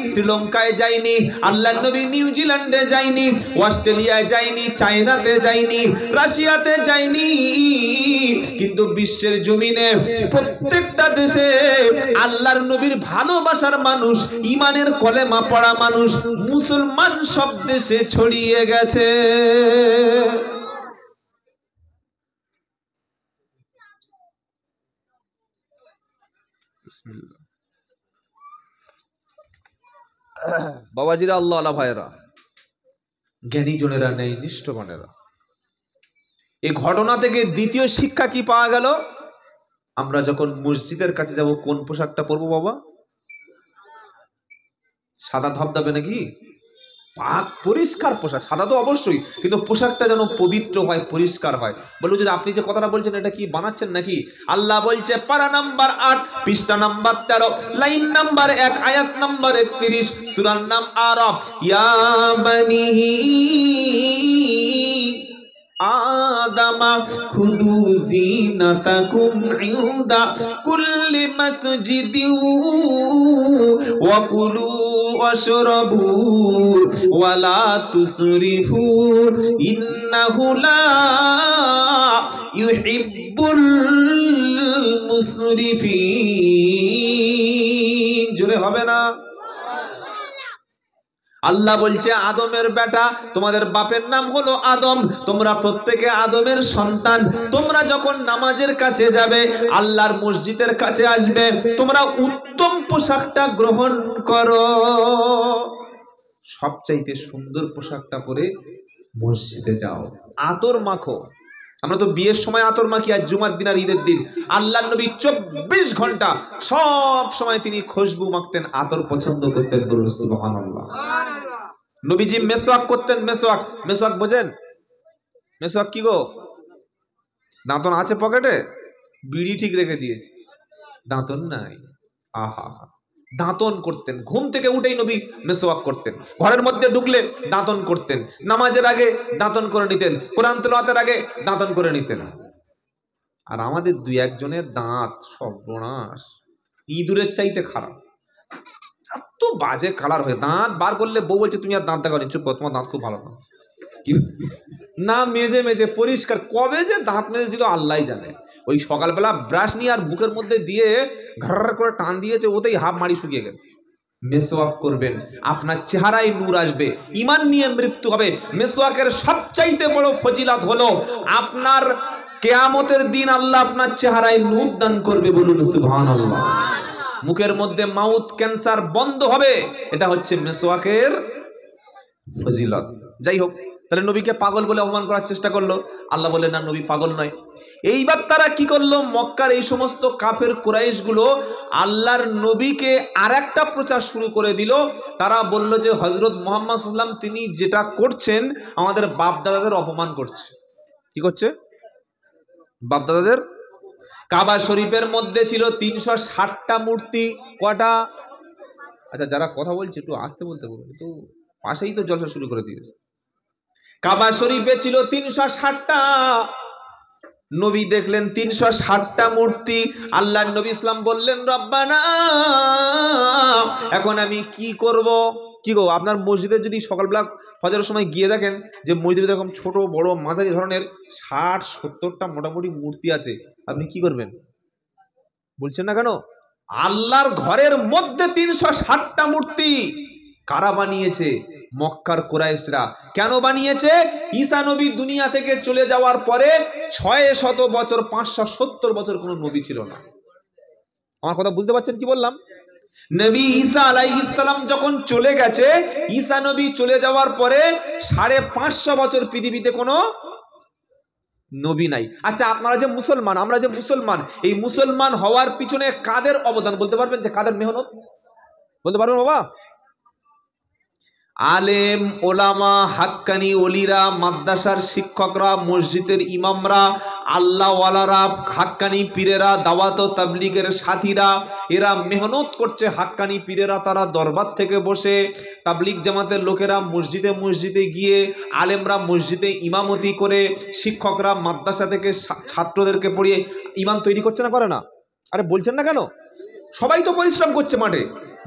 শ্রীলঙ্কায় যায়নি, আল্লাহর নবী নিউজিল্যান্ডে যায়নি, অস্ট্রেলিয়ায় যায়নি, চায়নাতে যায়নি, রাশিয়াতে যায়নি। কিন্তু বিশ্বের জমিনে প্রত্যেকটা দেশে আল্লাহর নবীর ভালোবাসার মানুষ, ইমানের কলেমা পড়া মানুষ, মুসলমান সব দেশে ছড়িয়ে গেছে। বাবাজিরা, আল্লাহ আল্লাহ ভাইরা, জ্ঞানী জনেরা নেই, নিষ্ঠগণেরা, এই ঘটনা থেকে দ্বিতীয় শিক্ষা কি পাওয়া গেল? আমরা যখন মসজিদের কাছে যাব কোন পোশাকটা পরবো বাবা? সাদা ধবধবে নাকি? পাক পরিষ্কার পোশাক, সাদা তো অবশ্যই, কিন্তু পোশাকটা যেন পবিত্র হয়, পরিষ্কার হয়। বলবো যে আপনি যে কথাটা বলছেন এটা কি বানাচ্ছেন নাকি? আল্লাহ বলছে পারা নাম্বার 8 পৃষ্ঠা নাম্বার 13 লাইন নাম্বার 1 আয়াত নাম্বার 31 সূরার নাম আরাফ। ইয়া বানি আদামা খুদু জিনাতাকুম ইনদা কুল্লি মাসজিদিন ওয়া কুলু ওয়াশরাবু ওয়া লা তুসরিফু ইন্নাহু লা ইউহিব্বুল মুসরিফিন। জোরে হবে না? আল্লাহ বলছে আদমের বেটা, তোমাদের বাপের নাম হলো আদম, তোমরা প্রত্যেকে আদমের সন্তান। তোমরা যখন নামাজের কাছে যাবে, আল্লাহর মসজিদের কাছে আসবে, তোমরা উত্তম পোশাকটা গ্রহণ করো। সবচাইতে সুন্দর পোশাকটা পরে মসজিদে যাও, আতর মাখো। আমরা তো বিয়ের সময় আতর মাখি, আর জুমার দিন আর ঈদের দিন আল্লাহর নবী 24 ঘন্টা সব সময় তিনি খুশবু মাখতেন, আতর পছন্দ করতেন। বলুন সুবহানাল্লাহ। নবীজি মেসওয়াক করতেন। মেসওয়াক, মেসওয়াক বোঝেন? মেসওয়াক কি গো? দাঁতন আছে পকেটে, বিড়ি ঠিক রেখে দিয়েছি, দাঁতন নাই। আহা হা, দাঁতন করতেন। ঘুম থেকে উঠেই নবী মেসওয়াক করতেন। ঘরের মধ্যে ঢুকলে দাঁতন করতেন, নামাজের আগে দাঁতন করে নিতেন, কোরআন তেলাওয়াতের আগে দাঁতন করে নিতেন। আর আমাদের দুই একজনের দাঁত সর্বনাশ, ইঁদুরের চাইতে খারাপ, এত বাজে কালার হয়ে। দাঁত বার করলে বউ বলছে তুমি আর দাঁত দেখানি, চুপ, তোমার দাঁত খুব ভালো না, মেজে মেজে পরিষ্কার। কবে যে দাঁত মেজেছিল আল্লাহ জানে। ওই সকালবেলা ব্রাশ নিয়ে আর বুকের মধ্যে দিয়ে ঘর করে টান দিয়েছে, ওতেই হাফ মারি শুকিয়ে গেছে। মেসওয়াক করবেন, আপনার চেহারায় নূর আসবে, ঈমান নিয়ে মৃত্যু হবে। মেসওয়াকের সবচাইতে বড় ফজিলত হলো আপনার কিয়ামতের দিন আল্লাহ আপনার চেহারায় নূর দান করবে। বলুন সুবহানাল্লাহ। মুখের মধ্যে মাউথ ক্যান্সার বন্ধ হবে, এটা হচ্ছে মেসওয়াকের ফজিলত। যাই হোক, তাহলে নবীকে পাগল বলে অপমান করার চেষ্টা করলো। আল্লাহ বলে না, নবী পাগল নয়। এইবার তারা কি করলো? মক্কার এই সমস্ত কাফের কুরাইশগুলো আল্লাহর নবীকে আরেকটা প্রচার শুরু করে দিল। তারা বলল যে হযরত মুহাম্মদ সাল্লাল্লাহু আলাইহি ওয়াসাল্লাম তিনি যেটা করছেন আমাদের বাপ দাদাদের অপমান করছে। কি করছে? বাপ দাদাদের। কাবা শরীফের মধ্যে ছিল 360টা মূর্তি। কটা? আচ্ছা, যারা কথা বলছে একটু আস্তে বলতে বলুন, তো পাশেই তো জলসা শুরু করে দিয়েছে। কাবা শরীফে ছিল 360টা। নবী দেখলেন 360টা মূর্তি। আল্লাহর নবী ইসলাম বললেন রব্বানা, এখন আমি কি করব? কি গো, আপনার মসজিদে যদি সকালবেলা ফজরের সময় গিয়ে দেখেন যে মসজিদে এরকম ছোট বড় মাঝারি ধরনের 60-70টা মোটামুটি মূর্তি আছে, আপনি কি করবেন? বলছেন না কেন? আল্লাহর ঘরের মধ্যে 360টা মূর্তি কারা বানিয়েছে? মক্কার কুরাইশরা। কেন বানিয়েছে? ঈসা নবী দুনিয়া থেকে চলে যাওয়ার পরে 600 বছর 570 বছর কোনো নবী ছিল না। আমার কথা বুঝতে পারছেন কি বললাম? নবী ঈসা আলাইহিস সালাম যখন চলে গেছে, ঈসা নবী চলে যাওয়ার পরে 550 বছর পৃথিবীতে কোনো নবী নাই। আচ্ছা, আপনারা যে মুসলমান, আমরা যে মুসলমান, এই মুসলমান হওয়ার পিছনে কাদের অবদান বলতে পারবেন? যে কাদের মেহনত বলতে পারবেন বাবা? আলেম, ওলামা, হাক্কানি ওলিরা, মাদ্রাসার শিক্ষকরা, মসজিদের ইমামরা, আল্লাহওয়ালারা, হাক্কানি পীরেরা, দাওয়াত ও তাবলীগের সাথীরা, এরা মেহনত করছে। হাক্কানি পীরেরা তারা দরবার থেকে বসে, তাবলীগ জামাতের লোকেরা মসজিদে মসজিদে গিয়ে, আলেমরা মসজিদে ইমামতি করে, শিক্ষকরা মাদ্রাসা থেকে ছাত্রদেরকে পড়িয়ে ইমাম তৈরি করছে না, করে না? আরে বলছেন না কেন? সবাই তো পরিশ্রম করছে মাঠে,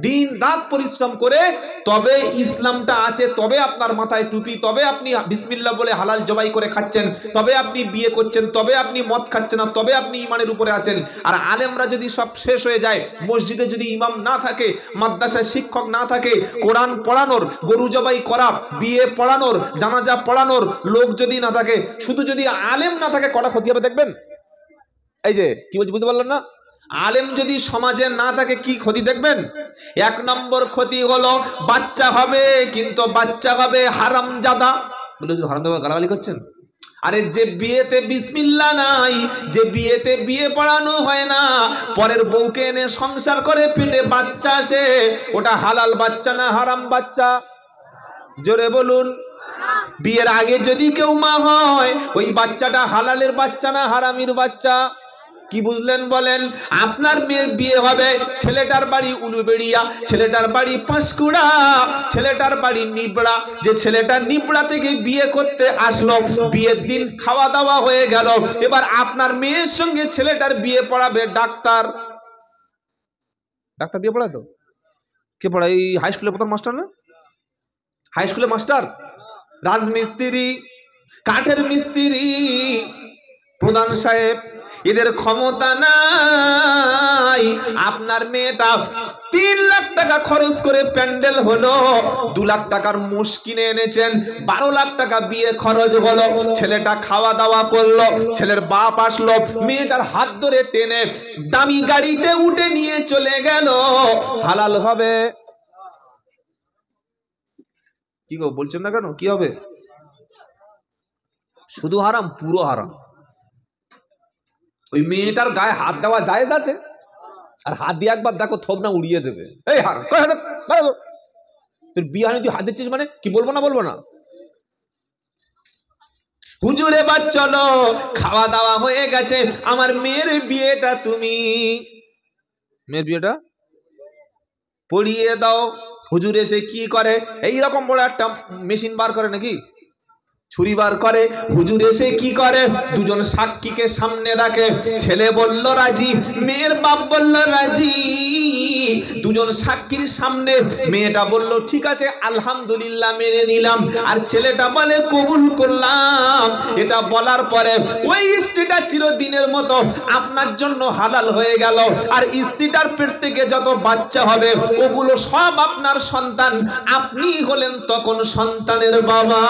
দিন রাত পরিশ্রম করে। তবে ইসলামটা আছে, তবে আপনার মাথায় টুপি, তবে আপনি বিসমিল্লাহ বলে হালাল জবাই করে খাচ্ছেন, তবে আপনি বিয়ে করছেন, তবে আপনি মদ খাচ্ছেন না, তবে আপনি ইমানের উপরে আছেন। আর আলেমরা যদি সব শেষ হয়ে যায়, মসজিদে যদি ইমাম না থাকে, মাদ্রাসায় শিক্ষক না থাকে, কোরআন পড়ানোর, গরু জবাই করা, বিয়ে পড়ানোর, জানাজা পড়ানোর লোক যদি না থাকে, শুধু যদি আলেম না থাকে, কটা ক্ষতি হবে দেখবেন। এই যে কি বলছি বুঝতে পারলেন না? আলেম যদি সমাজে না থাকে কি ক্ষতি দেখবেন? 1 নম্বর ক্ষতি হলো বাচ্চা হবে, কিন্তু বাচ্চা হবে হারামজাদা। বলে হারামজাদা গালাগালি করছেন? আরে যে বিয়েতে বিসমিল্লাহ নাই, যে বিয়েতে বিয়ে পড়ানো হয় না, পরের বউকে এনে সংসার করে পেটে বাচ্চা আসে, ওটা হালাল বাচ্চা না হারাম বাচ্চা? জোরে বলুন। বিয়ের আগে যদি কেউ মা হয়, ওই বাচ্চাটা হালালের বাচ্চা না হারামির বাচ্চা? কি বুঝলেন বলেন? আপনার মেয়ের বিয়ে হবে, ছেলেটার বাড়ি উলুবেড়িয়া, ছেলেটার বাড়ি পাঁশকুড়া, ছেলেটার বাড়ি নিবড়া। যে ছেলেটা নিবড়া থেকে বিয়ে করতে আসলো, বিয়ের দিন খাওয়া দাওয়া হয়ে গেল, এবার আপনার মেয়ের সঙ্গে ছেলেটার বিয়ে পড়াবে ডাক্তার। ডাক্তার বিয়ে পড়ায় তো? কে পড়ায়? এই হাই স্কুলের প্রধান মাস্টার না? হাই স্কুলের মাস্টার, রাজমিস্ত্রি, কাঠের মিস্ত্রি, প্রধান সাহেব, এদের ক্ষমতা নাই। আপনার মেয়েটা 3 লাখ টাকা খরচ করে প্যান্ডেল হলো, 2 লাখ টাকার মোষ কিনে এনেছেন, 12 লাখ টাকা বিয়ে খরচ হলো, ছেলেটা খাওয়া দাওয়া করলো, ছেলের বাপ আসলো, মেয়েটার হাত ধরে টেনে দামি গাড়িতে উঠে নিয়ে চলে গেল, হালাল হবে? কি গো বলছেন না কেন? কি হবে? শুধু হারাম, পুরো হারাম। ওই মেয়েটার গায়ে হাত দেওয়া জায়েজ আছে? আর হাত দিয়ে একবার দেখো, থোপ না উড়িয়ে দেবে। এই হারাম, তোর বিয়ে হয়নি, তুই হাত দিচ্ছিস মানে কি? বলবো না, বলবো না। হুজুর এবার চলো, খাওয়া দাওয়া হয়ে গেছে, আমার মেয়ের বিয়েটা তুমি, মেয়ের বিয়েটা পড়িয়ে দাও। হুজুর এসে কি করে? এইরকম বড় একটা মেশিন বার করে, নাকি ছুরি বার করে। হুজুর এসে কি করে? দুজন সাক্ষীকে সামনে রাখে, ছেলে বলল রাজি, মেয়ের বাপ বলল রাজি। দুজন সাক্ষীর সামনে মেয়েটা বলল ঠিক আছে, আলহামদুলিল্লাহ, মেনে নিলাম। আর ছেলেটা বলে কবুল করলাম। এটা বলার পরে ওই স্ত্রীটা চিরদিনের মতো আপনার জন্য হালাল হয়ে গেল। আর স্ত্রীটার পেট থেকে যত বাচ্চা হবে, ওগুলো সব আপনার সন্তান। আপনি হলেন তখন সন্তানের বাবা।